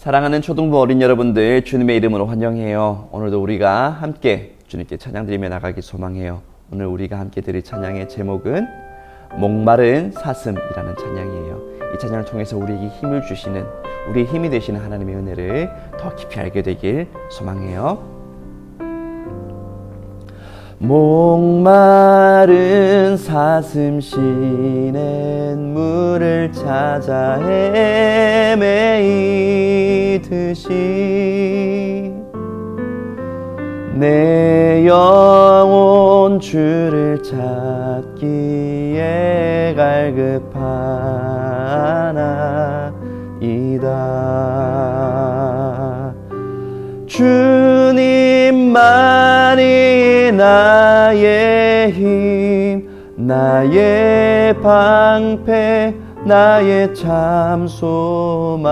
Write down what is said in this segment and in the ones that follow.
사랑하는 초등부 어린 여러분들, 주님의 이름으로 환영해요. 오늘도 우리가 함께 주님께 찬양드리며 나가기 소망해요. 오늘 우리가 함께 드릴 찬양의 제목은 목마른 사슴이라는 찬양이에요. 이 찬양을 통해서 우리에게 힘을 주시는, 우리의 힘이 되시는 하나님의 은혜를 더 깊이 알게 되길 소망해요. 목마른 사슴 쉬는 물을 찾아 헤매이듯이 내 영혼 주를 찾기에 갈급하나이다. 주님만이 나의 힘, 나의 방패, 나의 참 소망.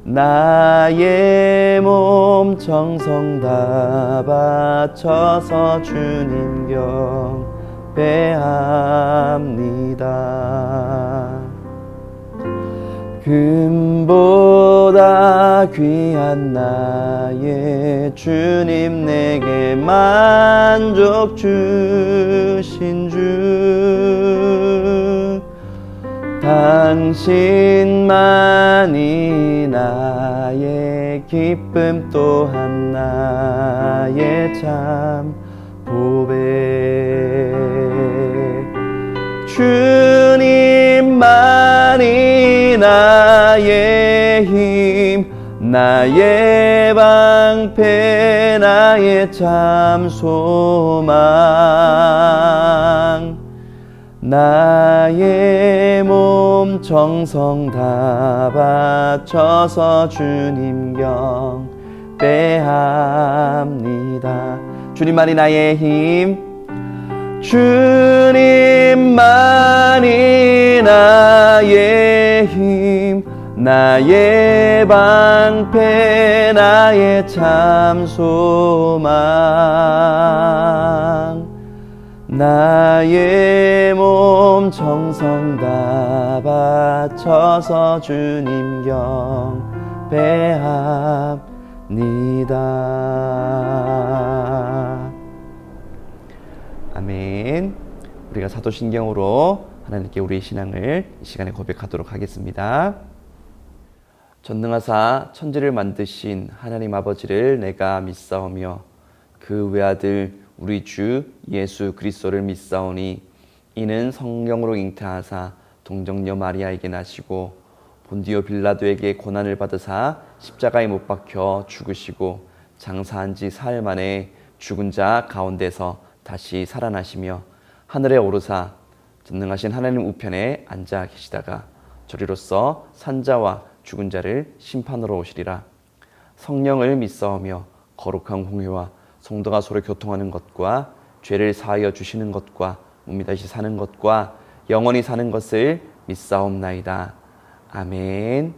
나의 몸 정성 다 바쳐서 주님 경배합니다. 금보다 귀한 나의 주님, 내게 만족 주신 주, 당신만이 나의 기쁨, 또한 나의 참 보배. 주님만이 나의 힘, 나의 방패, 나의 참 소망. 나의 몸 정성 다 바쳐서 주님 경배합니다. 주님만이 나의 힘, 주님만이 나의 힘, 나의 방패, 나의 참 소망. 나의 몸 정성 다 바쳐서 주님 경배합니다. 아멘. 우리가 사도신경으로 하나님께 우리의 신앙을 이 시간에 고백하도록 하겠습니다. 전능하사 천지를 만드신 하나님 아버지를 내가 믿사오며 그 외아들 우리 주 예수 그리스도를 믿사오니 이는 성령으로 잉태하사 동정녀 마리아에게 나시고 본디오 빌라도에게 고난을 받으사 십자가에 못 박혀 죽으시고 장사한 지 사흘 만에 죽은 자 가운데서 다시 살아나시며 하늘에 오르사 전능하신 하나님 우편에 앉아 계시다가 저리로서 산자와 죽은 자를 심판으로 오시리라. 성령을 믿사오며 거룩한 공회와 성도가 서로 교통하는 것과 죄를 사하여 주시는 것과 몸이 다시 사는 것과 영원히 사는 것을 믿사옵나이다. 아멘.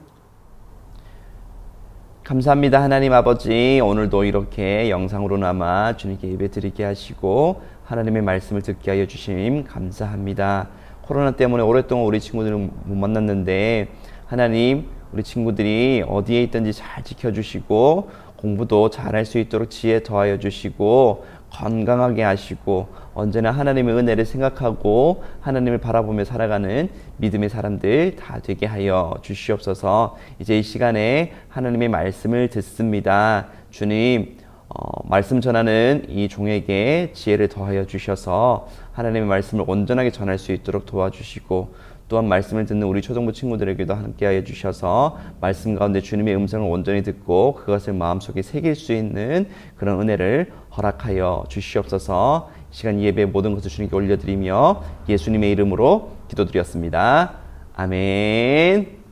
감사합니다. 하나님 아버지, 오늘도 이렇게 영상으로나마 주님께 예배드리게 하시고 하나님의 말씀을 듣게 하여 주심 감사합니다. 코로나 때문에 오랫동안 우리 친구들은 못 만났는데 하나님, 우리 친구들이 어디에 있든지 잘 지켜주시고 공부도 잘할 수 있도록 지혜 더하여 주시고 건강하게 하시고 언제나 하나님의 은혜를 생각하고 하나님을 바라보며 살아가는 믿음의 사람들 다 되게 하여 주시옵소서. 이제 이 시간에 하나님의 말씀을 듣습니다. 주님, 말씀 전하는 이 종에게 지혜를 더하여 주셔서 하나님의 말씀을 온전하게 전할 수 있도록 도와주시고 또한 말씀을 듣는 우리 초등부 친구들에게도 함께하여 주셔서 말씀 가운데 주님의 음성을 온전히 듣고 그것을 마음속에 새길 수 있는 그런 은혜를 허락하여 주시옵소서. 시간 예배 모든 것을 주님께 올려드리며 예수님의 이름으로 기도드렸습니다. 아멘.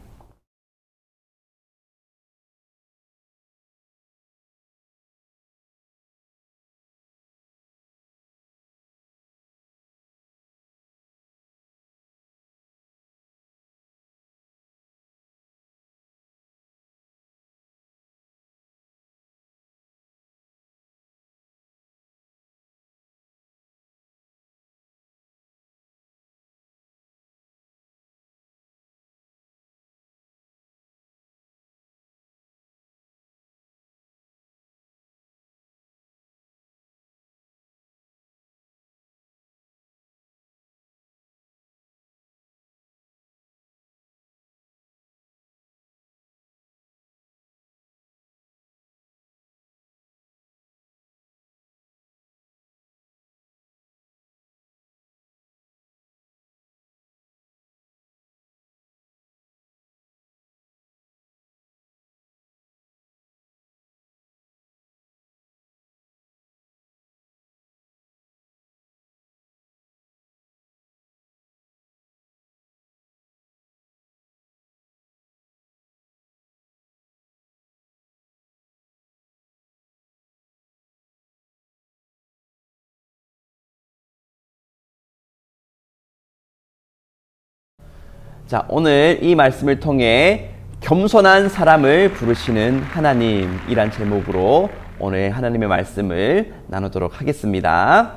자, 오늘 이 말씀을 통해 겸손한 사람을 부르시는 하나님이란 제목으로 오늘 하나님의 말씀을 나누도록 하겠습니다.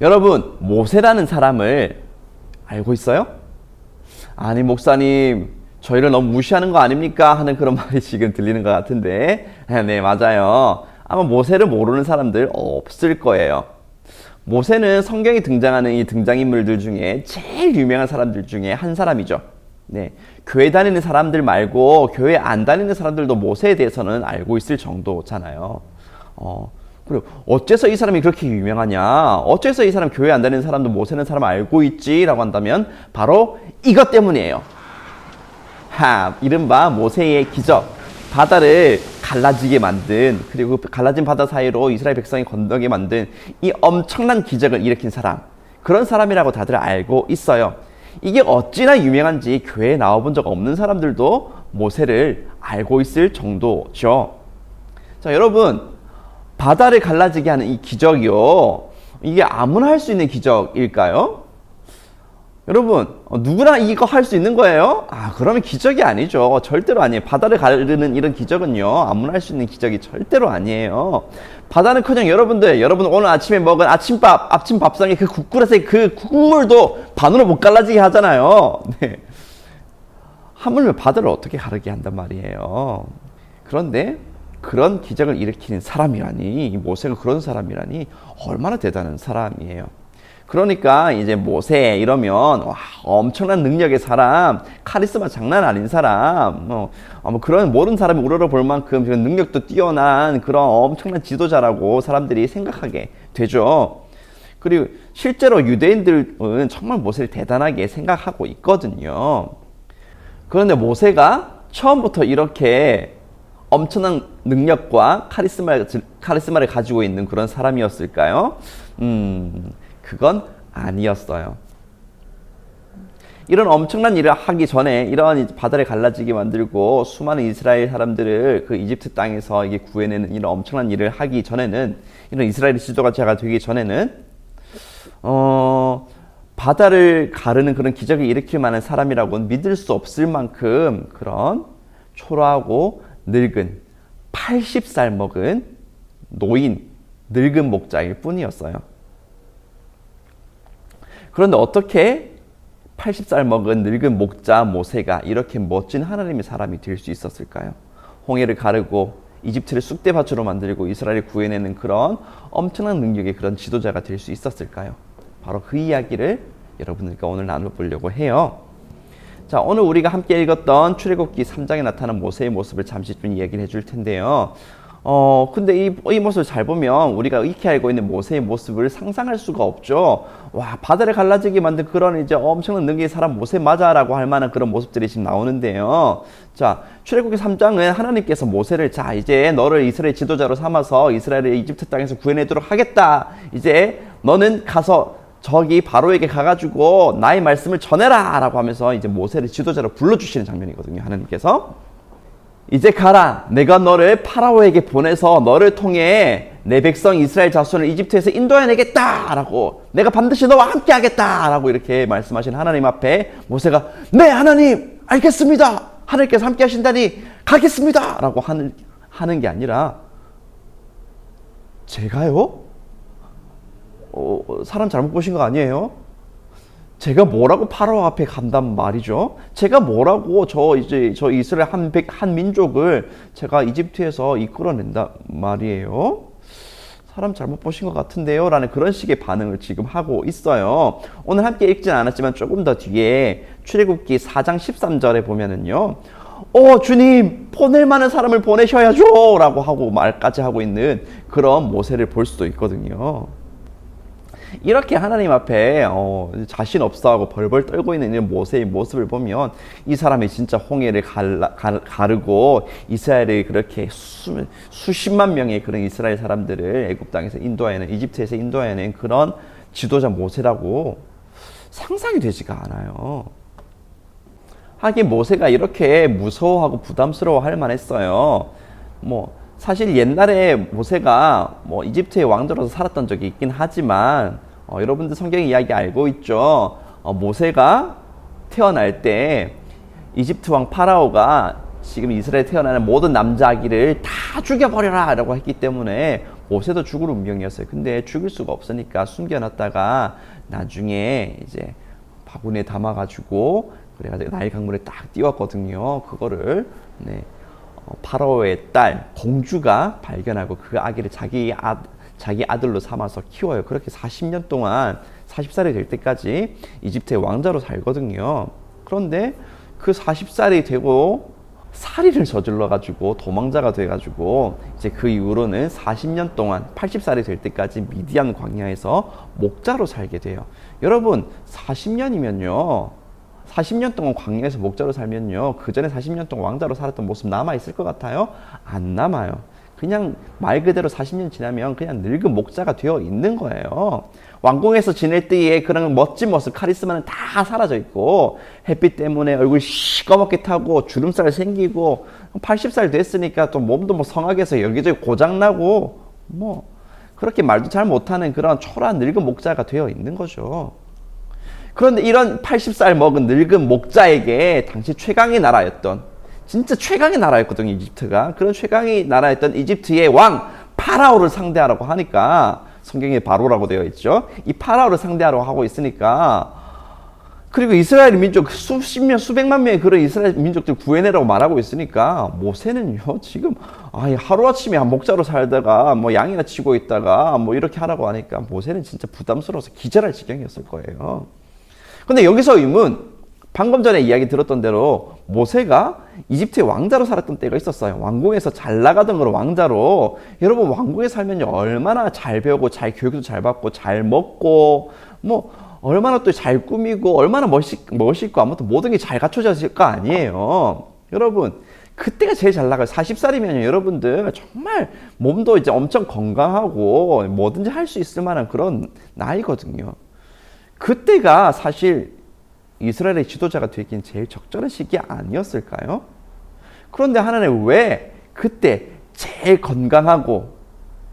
여러분, 모세라는 사람을 알고 있어요? 아니, 목사님, 저희를 너무 무시하는 거 아닙니까? 하는 그런 말이 지금 들리는 것 같은데, 네, 맞아요. 아마 모세를 모르는 사람들 없을 거예요. 모세는 성경에 등장하는 이 등장인물들 중에 제일 유명한 사람들 중에 한 사람이죠. 네, 교회 다니는 사람들 말고 교회 안 다니는 사람들도 모세에 대해서는 알고 있을 정도잖아요. 그리고 어째서 이 사람이 그렇게 유명하냐? 어째서 이 사람 교회 안 다니는 사람도 모세는 사람 알고 있지라고 한다면 바로 이것 때문이에요. 이른바 모세의 기적. 바다를 갈라지게 만든, 그리고 갈라진 바다 사이로 이스라엘 백성이 건너게 만든 이 엄청난 기적을 일으킨 사람, 그런 사람이라고 다들 알고 있어요. 이게 어찌나 유명한지 교회에 나와본 적 없는 사람들도 모세를 알고 있을 정도죠. 자, 여러분, 바다를 갈라지게 하는 이 기적이요, 이게 아무나 할 수 있는 기적일까요? 여러분, 누구나 이거 할 수 있는 거예요? 그러면 기적이 아니죠. 절대로 아니에요. 바다를 가르는 이런 기적은요, 아무나 할 수 있는 기적이 절대로 아니에요. 바다는커녕 여러분 오늘 아침에 먹은 아침 밥상에 그 국그릇에 그 국물도 반으로 못 갈라지게 하잖아요. 네. 하물며 바다를 어떻게 가르게 한단 말이에요. 그런데 그런 기적을 일으키는 사람이라니, 모세가 그런 사람이라니 얼마나 대단한 사람이에요. 그러니까 이제 모세 이러면 엄청난 능력의 사람, 카리스마 장난 아닌 사람, 그런 모르는 사람이 우러러 볼 만큼 그런 능력도 뛰어난 그런 엄청난 지도자라고 사람들이 생각하게 되죠. 그리고 실제로 유대인들은 정말 모세를 대단하게 생각하고 있거든요. 그런데 모세가 처음부터 이렇게 엄청난 능력과 카리스마를 가지고 있는 그런 사람이었을까요? 그건 아니었어요. 이런 엄청난 일을 하기 전에, 이런 바다를 갈라지게 만들고 수많은 이스라엘 사람들을 그 이집트 땅에서 이게 구해내는 이런 엄청난 일을 하기 전에는, 이런 이스라엘 지도자가 되기 전에는 바다를 가르는 그런 기적을 일으킬 만한 사람이라고는 믿을 수 없을 만큼 그런 초라하고 늙은 80살 먹은 노인, 늙은 목자일 뿐이었어요. 그런데 어떻게 80살 먹은 늙은 목자 모세가 이렇게 멋진 하나님의 사람이 될 수 있었을까요? 홍해를 가르고 이집트를 쑥대밭으로 만들고 이스라엘을 구해내는 그런 엄청난 능력의 그런 지도자가 될 수 있었을까요? 바로 그 이야기를 여러분들과 오늘 나눠보려고 해요. 자, 오늘 우리가 함께 읽었던 출애굽기 3장에 나타난 모세의 모습을 잠시 좀 이야기를 해줄 텐데요. 근데 이 모습을 잘 보면 우리가 익히 알고 있는 모세의 모습을 상상할 수가 없죠. 바다를 갈라지게 만든 그런 이제 엄청난 능력의 사람 모세 맞아라고 할 만한 그런 모습들이 지금 나오는데요. 자, 출애굽기 3장은 하나님께서 모세를, 자, 이제 너를 이스라엘 지도자로 삼아서 이스라엘을 이집트 땅에서 구해내도록 하겠다. 이제 너는 가서 저기 바로에게 가가지고 나의 말씀을 전해라 라고 하면서 이제 모세를 지도자로 불러주시는 장면이거든요. 하나님께서 이제 가라, 내가 너를 파라오에게 보내서 너를 통해 내 백성 이스라엘 자손을 이집트에서 인도해내겠다 라고, 내가 반드시 너와 함께 하겠다 라고 이렇게 말씀하신 하나님 앞에 모세가 네 하나님 알겠습니다, 하나님께서 함께 하신다니 가겠습니다 라고 하는 게 아니라, 제가요? 사람 잘못 보신 거 아니에요? 제가 뭐라고 파라오 앞에 간단 말이죠. 제가 뭐라고 저 이스라엘 한 민족을 제가 이집트에서 이끌어낸단 말이에요. 사람 잘못 보신 것 같은데요 라는 그런 식의 반응을 지금 하고 있어요. 오늘 함께 읽진 않았지만 조금 더 뒤에 출애굽기 4장 13절에 보면은요, 주님 보낼 만한 사람을 보내셔야죠 라고 하고 말까지 하고 있는 그런 모세를 볼 수도 있거든요. 이렇게 하나님 앞에 자신 없어하고 벌벌 떨고 있는 이런 모세의 모습을 보면 이 사람이 진짜 홍해를 가르고 이스라엘을 그렇게 수십만 명의 그런 이스라엘 사람들을 애굽 땅에서 이집트에서 인도해낸 그런 지도자 모세라고 상상이 되지가 않아요. 하긴 모세가 이렇게 무서워하고 부담스러워할 만했어요. 사실 옛날에 모세가 이집트의 왕으로서 살았던 적이 있긴 하지만 여러분들 성경 이야기 알고 있죠. 모세가 태어날 때 이집트 왕 파라오가 지금 이스라엘에 태어나는 모든 남자 아기를 다 죽여버려라 라고 했기 때문에 모세도 죽을 운명이었어요. 근데 죽일 수가 없으니까 숨겨놨다가 나중에 이제 바구니에 담아가지고 그래가지고 나일 강물에 딱 띄웠거든요. 그거를 파라오의 딸 공주가 발견하고 그 아기를 자기 아들로 삼아서 키워요. 그렇게 40년 동안 40살이 될 때까지 이집트의 왕자로 살거든요. 그런데 그 40살이 되고 살인을 저질러 가지고 도망자가 돼 가지고 이제 그 이후로는 40년 동안 80살이 될 때까지 미디안 광야에서 목자로 살게 돼요. 여러분 40년 동안 광야에서 목자로 살면요, 그 전에 40년 동안 왕자로 살았던 모습 남아 있을 것 같아요? 안 남아요. 그냥 말 그대로 40년 지나면 그냥 늙은 목자가 되어 있는 거예요. 왕궁에서 지낼 때의 그런 멋진 모습, 카리스마는 다 사라져 있고, 햇빛 때문에 얼굴 시꺼멓게 타고 주름살 생기고 80살 됐으니까 또 몸도 뭐 성악에서 여기저기 고장나고 뭐 그렇게 말도 잘 못하는 그런 초라한 늙은 목자가 되어 있는 거죠. 그런데 이런 80살 먹은 늙은 목자에게 당시 최강의 나라였던, 진짜 최강의 나라였거든요, 이집트가. 그런 최강의 나라였던 이집트의 왕 파라오를 상대하라고 하니까, 성경에 바로라고 되어 있죠. 이 파라오를 상대하라고 하고 있으니까, 그리고 이스라엘 민족 수십 명, 수백만 명의 그런 이스라엘 민족들 구해내라고 말하고 있으니까, 모세는요 지금 하루아침에 목자로 살다가 뭐 양이나 치고 있다가 뭐 이렇게 하라고 하니까 모세는 진짜 부담스러워서 기절할 지경이었을 거예요. 근데 여기서 의문, 방금 전에 이야기 들었던 대로 모세가 이집트의 왕자로 살았던 때가 있었어요. 왕궁에서 잘 나가던 그런 왕자로. 여러분 왕궁에 살면요 얼마나 잘 배우고 잘 교육도 잘 받고 잘 먹고 뭐 얼마나 또 잘 꾸미고 얼마나 멋있고 아무튼 모든 게 잘 갖춰져 있을 거 아니에요. 여러분 그때가 제일 잘 나가요. 40살이면 여러분들 정말 몸도 이제 엄청 건강하고 뭐든지 할 수 있을 만한 그런 나이거든요. 그때가 사실 이스라엘의 지도자가 되긴 제일 적절한 시기 아니었을까요? 그런데 하나님 왜 그때 제일 건강하고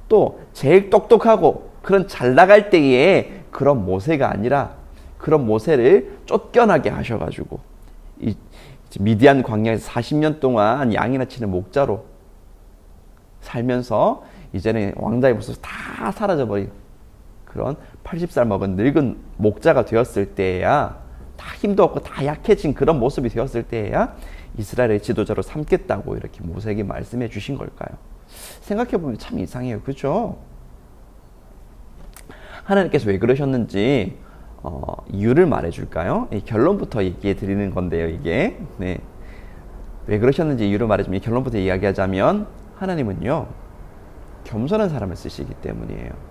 또 제일 똑똑하고 그런 잘 나갈 때에 그런 모세가 아니라 그런 모세를 쫓겨나게 하셔가지고 이 미디안 광야에서 40년 동안 양이나 치는 목자로 살면서 이제는 왕자의 모습 다 사라져버린 그런 80살 먹은 늙은 목자가 되었을 때야, 다 힘도 없고 다 약해진 그런 모습이 되었을 때야 이스라엘의 지도자로 삼겠다고 이렇게 모세에게 말씀해 주신 걸까요? 생각해보면 참 이상해요. 그죠? 하나님께서 왜 그러셨는지 이유를 말해줄까요? 이 결론부터 얘기해 드리는 건데요. 이게 왜 그러셨는지 이유를 말해주면, 이 결론부터 이야기하자면 하나님은요 겸손한 사람을 쓰시기 때문이에요.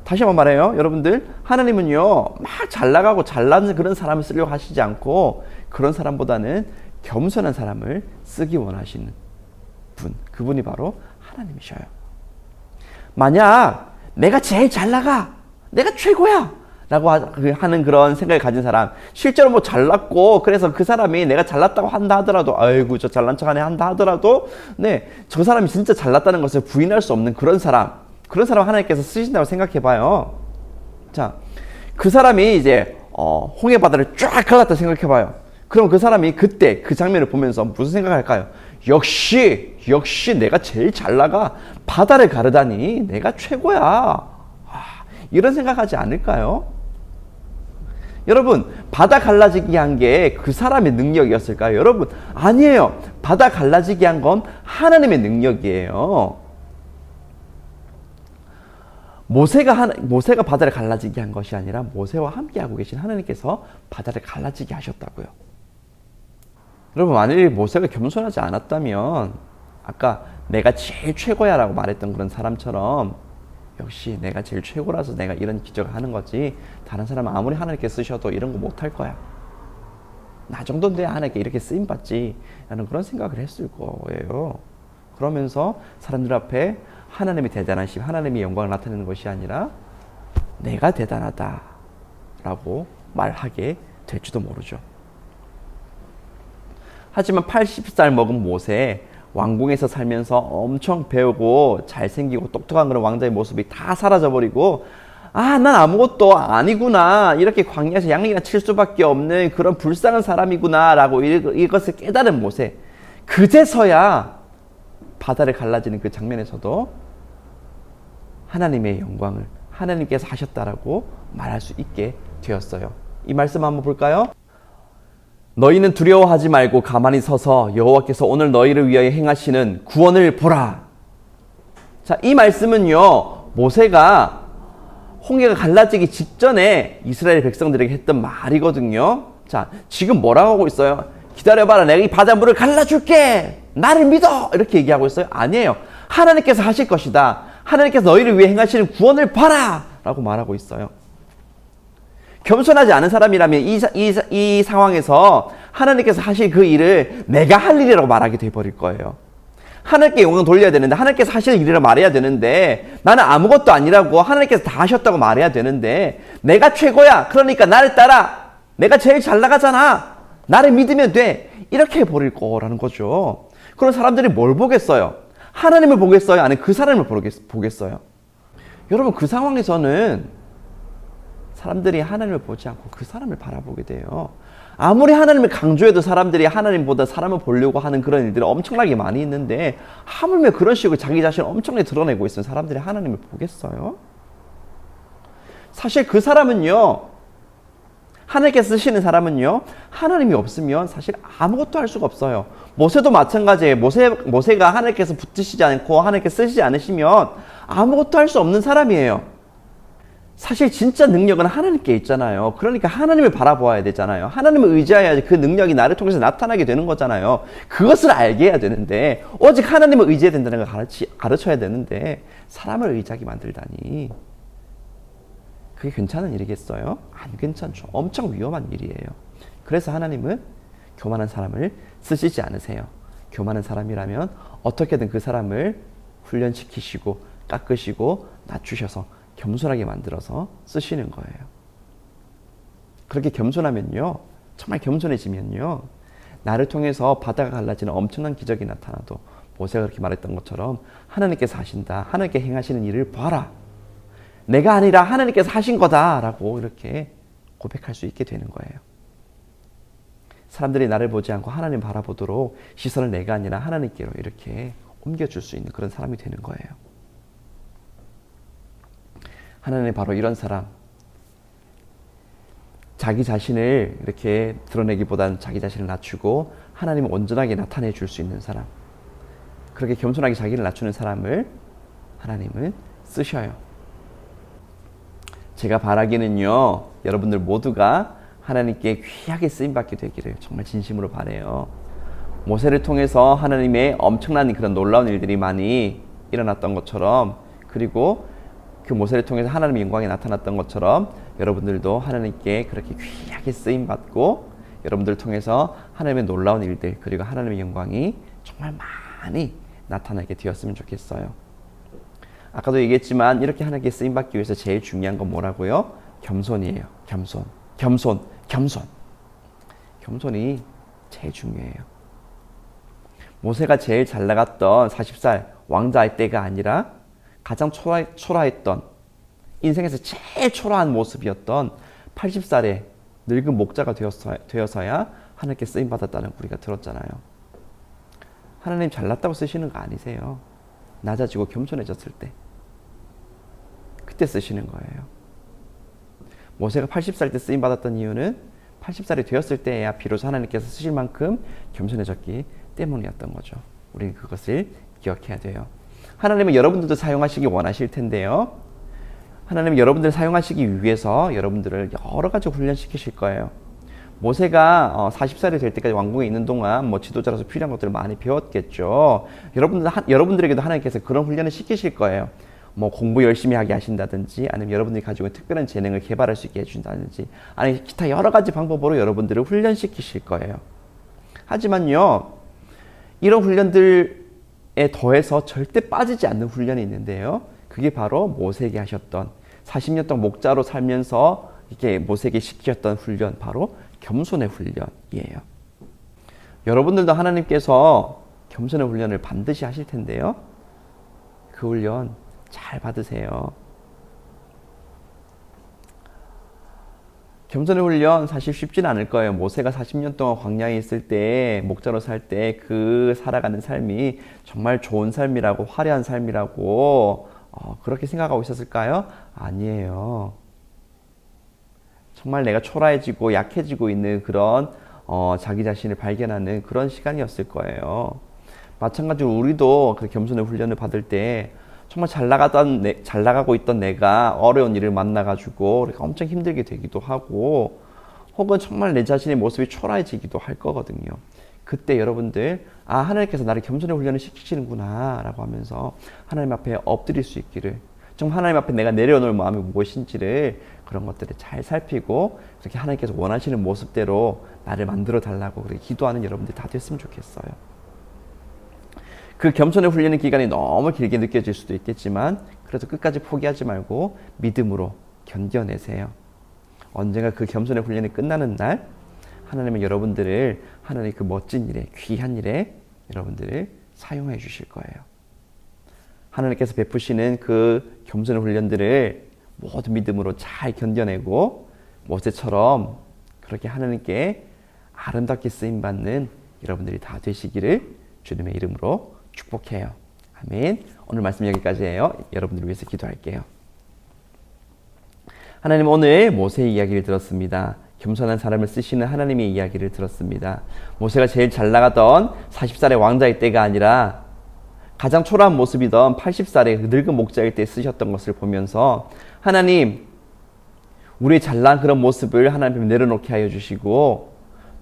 다시 한번 말해요. 여러분들, 하나님은요 막 잘 나가고 잘나는 그런 사람을 쓰려고 하시지 않고 그런 사람보다는 겸손한 사람을 쓰기 원하시는 분, 그분이 바로 하나님이셔요. 만약 내가 제일 잘 나가, 내가 최고야 라고 하는 그런 생각을 가진 사람, 실제로 뭐 잘났고 그래서 그 사람이 내가 잘났다고 한다 하더라도, 아이고 저 잘난 척하네 한다 하더라도 저 사람이 진짜 잘났다는 것을 부인할 수 없는 그런 사람 하나님께서 쓰신다고 생각해 봐요. 자, 그 사람이 이제 홍해 바다를 쫙 갈랐다 생각해 봐요. 그럼 그 사람이 그때 그 장면을 보면서 무슨 생각할까요? 역시 내가 제일 잘 나가, 바다를 가르다니 내가 최고야, 이런 생각하지 않을까요? 여러분, 바다 갈라지게 한 게 그 사람의 능력이었을까요? 여러분, 아니에요. 바다 갈라지게 한 건 하나님의 능력이에요. 모세가 바다를 갈라지게 한 것이 아니라 모세와 함께하고 계신 하나님께서 바다를 갈라지게 하셨다고요. 여러분, 만일 모세가 겸손하지 않았다면 아까 내가 제일 최고야 라고 말했던 그런 사람처럼 역시 내가 제일 최고라서 내가 이런 기적을 하는 거지, 다른 사람은 아무리 하나님께 쓰셔도 이런 거 못할 거야, 나 정도는 돼야 하나님께 이렇게 쓰임받지 라는 그런 생각을 했을 거예요. 그러면서 사람들 앞에 하나님이 대단하시고 하나님의 영광을 나타내는 것이 아니라 내가 대단하다 라고 말하게 될지도 모르죠. 하지만 80살 먹은 모세, 왕궁에서 살면서 엄청 배우고 잘생기고 똑똑한 그런 왕자의 모습이 다 사라져버리고 난 아무것도 아니구나. 이렇게 광야에서 양이나 칠 수밖에 없는 그런 불쌍한 사람이구나. 라고 이것을 깨달은 모세. 그제서야 바다를 갈라지는 그 장면에서도 하나님의 영광을 하나님께서 하셨다라고 말할 수 있게 되었어요. 이 말씀 한번 볼까요? 너희는 두려워하지 말고 가만히 서서 여호와께서 오늘 너희를 위하여 행하시는 구원을 보라. 자, 이 말씀은요, 모세가 홍해가 갈라지기 직전에 이스라엘 백성들에게 했던 말이거든요. 자, 지금 뭐라고 하고 있어요? 기다려봐라, 내가 이 바닷물을 갈라줄게, 나를 믿어, 이렇게 얘기하고 있어요? 아니에요. 하나님께서 하실 것이다, 하나님께서 너희를 위해 행하시는 구원을 봐라 라고 말하고 있어요. 겸손하지 않은 사람이라면 이 상황에서 하나님께서 하실 그 일을 내가 할 일이라고 말하게 돼버릴 거예요. 하나님께 영광 돌려야 되는데, 하나님께서 하실 일이라고 말해야 되는데, 나는 아무것도 아니라고 하나님께서 다 하셨다고 말해야 되는데, 내가 최고야, 그러니까 나를 따라, 내가 제일 잘 나가잖아, 나를 믿으면 돼, 이렇게 해버릴 거라는 거죠. 그런 사람들이 뭘 보겠어요? 하나님을 보겠어요? 아니면 그 사람을 보겠어요? 여러분, 그 상황에서는 사람들이 하나님을 보지 않고 그 사람을 바라보게 돼요. 아무리 하나님을 강조해도 사람들이 하나님보다 사람을 보려고 하는 그런 일들이 엄청나게 많이 있는데, 하물며 그런 식으로 자기 자신을 엄청나게 드러내고 있으면 사람들이 하나님을 보겠어요? 사실 그 사람은요, 하나님께서 쓰시는 사람은요, 하나님이 없으면 사실 아무것도 할 수가 없어요. 모세도 마찬가지예요. 모세가 하나님께서 붙으시지 않고 하나님께서 쓰시지 않으시면 아무것도 할 수 없는 사람이에요. 사실 진짜 능력은 하나님께 있잖아요. 그러니까 하나님을 바라보아야 되잖아요. 하나님을 의지해야지 그 능력이 나를 통해서 나타나게 되는 거잖아요. 그것을 알게 해야 되는데, 오직 하나님을 의지해야 된다는 걸 가르쳐야 되는데, 사람을 의지하게 만들다니, 그게 괜찮은 일이겠어요? 안 괜찮죠. 엄청 위험한 일이에요. 그래서 하나님은 교만한 사람을 쓰시지 않으세요. 교만한 사람이라면 어떻게든 그 사람을 훈련시키시고 깎으시고 낮추셔서 겸손하게 만들어서 쓰시는 거예요. 그렇게 겸손하면요, 정말 겸손해지면요, 나를 통해서 바다가 갈라지는 엄청난 기적이 나타나도 모세가 그렇게 말했던 것처럼 하나님께서 하신다, 하나님께 행하시는 일을 봐라, 내가 아니라 하나님께서 하신 거다라고 이렇게 고백할 수 있게 되는 거예요. 사람들이 나를 보지 않고 하나님 바라보도록 시선을 내가 아니라 하나님께로 이렇게 옮겨줄 수 있는 그런 사람이 되는 거예요. 하나님은 바로 이런 사람, 자기 자신을 이렇게 드러내기보다는 자기 자신을 낮추고 하나님을 온전하게 나타내 줄 수 있는 사람, 그렇게 겸손하게 자기를 낮추는 사람을 하나님은 쓰셔요. 제가 바라기는요, 여러분들 모두가 하나님께 귀하게 쓰임받게 되기를 정말 진심으로 바라요. 모세를 통해서 하나님의 엄청난 그런 놀라운 일들이 많이 일어났던 것처럼, 그리고 그 모세를 통해서 하나님의 영광이 나타났던 것처럼 여러분들도 하나님께 그렇게 귀하게 쓰임받고, 여러분들을 통해서 하나님의 놀라운 일들, 그리고 하나님의 영광이 정말 많이 나타나게 되었으면 좋겠어요. 아까도 얘기했지만 이렇게 하나님께 쓰임받기 위해서 제일 중요한 건 뭐라고요? 겸손이에요. 겸손이 제일 중요해요. 모세가 제일 잘 나갔던 40살 왕자의 때가 아니라 가장 초라했던, 인생에서 제일 초라한 모습이었던 80살의 늙은 목자가 되어서야 하나님께 쓰임받았다는 우리가 들었잖아요. 하나님 잘났다고 쓰시는 거 아니세요. 낮아지고 겸손해졌을 때, 그때 쓰시는 거예요. 모세가 80살 때 쓰임받았던 이유는 80살이 되었을 때야 비로소 하나님께서 쓰실 만큼 겸손해졌기 때문이었던 거죠. 우리는 그것을 기억해야 돼요. 하나님은 여러분들도 사용하시기 원하실 텐데요, 하나님은 여러분들을 사용하시기 위해서 여러분들을 여러 가지 훈련시키실 거예요. 모세가 40살이 될 때까지 왕궁에 있는 동안 지도자로서 필요한 것들을 많이 배웠겠죠. 여러분들에게도 하나님께서 그런 훈련을 시키실 거예요. 공부 열심히 하게 하신다든지, 아니면 여러분들이 가지고 있는 특별한 재능을 개발할 수 있게 해준다든지, 아니 기타 여러 가지 방법으로 여러분들을 훈련시키실 거예요. 하지만요, 이런 훈련들에 더해서 절대 빠지지 않는 훈련이 있는데요, 그게 바로 모세에게 하셨던 40년 동안 목자로 살면서 이렇게 모세에게 시키셨던 훈련, 바로 겸손의 훈련이에요. 여러분들도 하나님께서 겸손의 훈련을 반드시 하실 텐데요, 그 훈련 잘 받으세요. 겸손의 훈련 사실 쉽진 않을 거예요. 모세가 40년 동안 광야에 있을 때, 목자로 살 때 그 살아가는 삶이 정말 좋은 삶이라고, 화려한 삶이라고 그렇게 생각하고 있었을까요? 아니에요. 정말 내가 초라해지고 약해지고 있는 그런 자기 자신을 발견하는 그런 시간이었을 거예요. 마찬가지로 우리도 그 겸손의 훈련을 받을 때 정말 잘 나가고 있던 내가 어려운 일을 만나가지고 엄청 힘들게 되기도 하고, 혹은 정말 내 자신의 모습이 초라해지기도 할 거거든요. 그때 여러분들, 하나님께서 나를 겸손의 훈련을 시키시는구나 라고 하면서 하나님 앞에 엎드릴 수 있기를, 정말 하나님 앞에 내가 내려놓을 마음이 무엇인지를, 그런 것들을 잘 살피고 그렇게 하나님께서 원하시는 모습대로 나를 만들어 달라고 그렇게 기도하는 여러분들이 다 됐으면 좋겠어요. 그 겸손의 훈련의 기간이 너무 길게 느껴질 수도 있겠지만, 그래도 끝까지 포기하지 말고 믿음으로 견뎌내세요. 언젠가 그 겸손의 훈련이 끝나는 날, 하나님은 여러분들을 하나님의 그 멋진 일에, 귀한 일에 여러분들을 사용해 주실 거예요. 하나님께서 베푸시는 그 겸손의 훈련들을 모든 믿음으로 잘 견뎌내고 모세처럼 그렇게 하나님께 아름답게 쓰임받는 여러분들이 다 되시기를 주님의 이름으로 축복해요. 아멘. 오늘 말씀 여기까지예요. 여러분들을 위해서 기도할게요. 하나님, 오늘 모세의 이야기를 들었습니다. 겸손한 사람을 쓰시는 하나님의 이야기를 들었습니다. 모세가 제일 잘 나가던 40살의 왕자일 때가 아니라 가장 초라한 모습이던 80살의 늙은 목자일 때 쓰셨던 것을 보면서, 하나님, 우리의 잘난 그런 모습을 하나님 내려놓게 하여 주시고,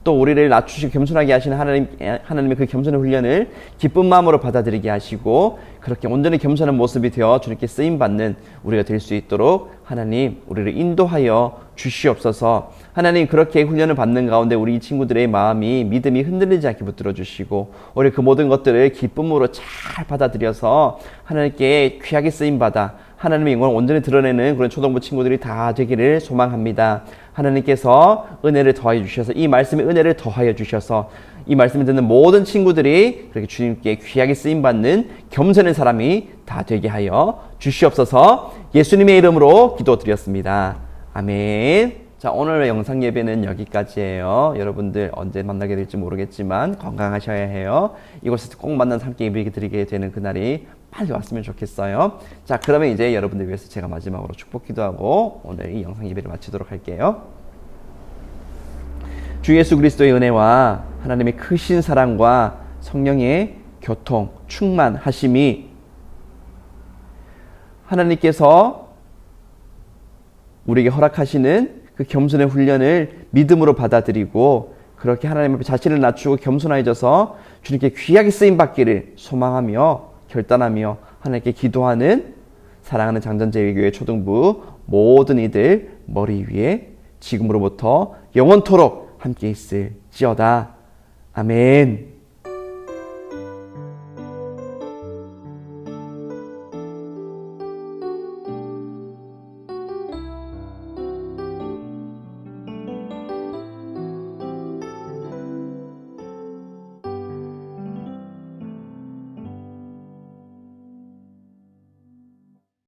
또 우리를 낮추시고 겸손하게 하시는 하나님의 그 겸손의 훈련을 기쁜 마음으로 받아들이게 하시고, 그렇게 온전히 겸손한 모습이 되어 주님께 쓰임받는 우리가 될 수 있도록 하나님, 우리를 인도하여 주시옵소서. 하나님, 그렇게 훈련을 받는 가운데 우리 친구들의 마음이, 믿음이 흔들리지 않게 붙들어 주시고, 우리 그 모든 것들을 기쁨으로 잘 받아들여서 하나님께 귀하게 쓰임받아 하나님의 영광을 온전히 드러내는 그런 초등부 친구들이 다 되기를 소망합니다. 하나님께서 은혜를 더하여 주셔서, 이 말씀에 은혜를 더하여 주셔서 이 말씀을 듣는 모든 친구들이 그렇게 주님께 귀하게 쓰임받는 겸손한 사람이 다 되게 하여 주시옵소서. 예수님의 이름으로 기도드렸습니다. 아멘. 자, 오늘 영상 예배는 여기까지예요. 여러분들 언제 만나게 될지 모르겠지만 건강하셔야 해요. 이곳에서 꼭 만나서 함께 예배 드리게 되는 그날이 빨리 왔으면 좋겠어요. 자, 그러면 이제 여러분들 위해서 제가 마지막으로 축복 기도하고 오늘 이 영상 예배를 마치도록 할게요. 주 예수 그리스도의 은혜와 하나님의 크신 사랑과 성령의 교통, 충만하심이 하나님께서 우리에게 허락하시는 그 겸손의 훈련을 믿음으로 받아들이고, 그렇게 하나님 앞에 자신을 낮추고 겸손해져서 주님께 귀하게 쓰임받기를 소망하며 결단하며 하나님께 기도하는 사랑하는 장전제일교회 초등부 모든 이들 머리 위에 지금으로부터 영원토록 함께 있을지어다. 아멘.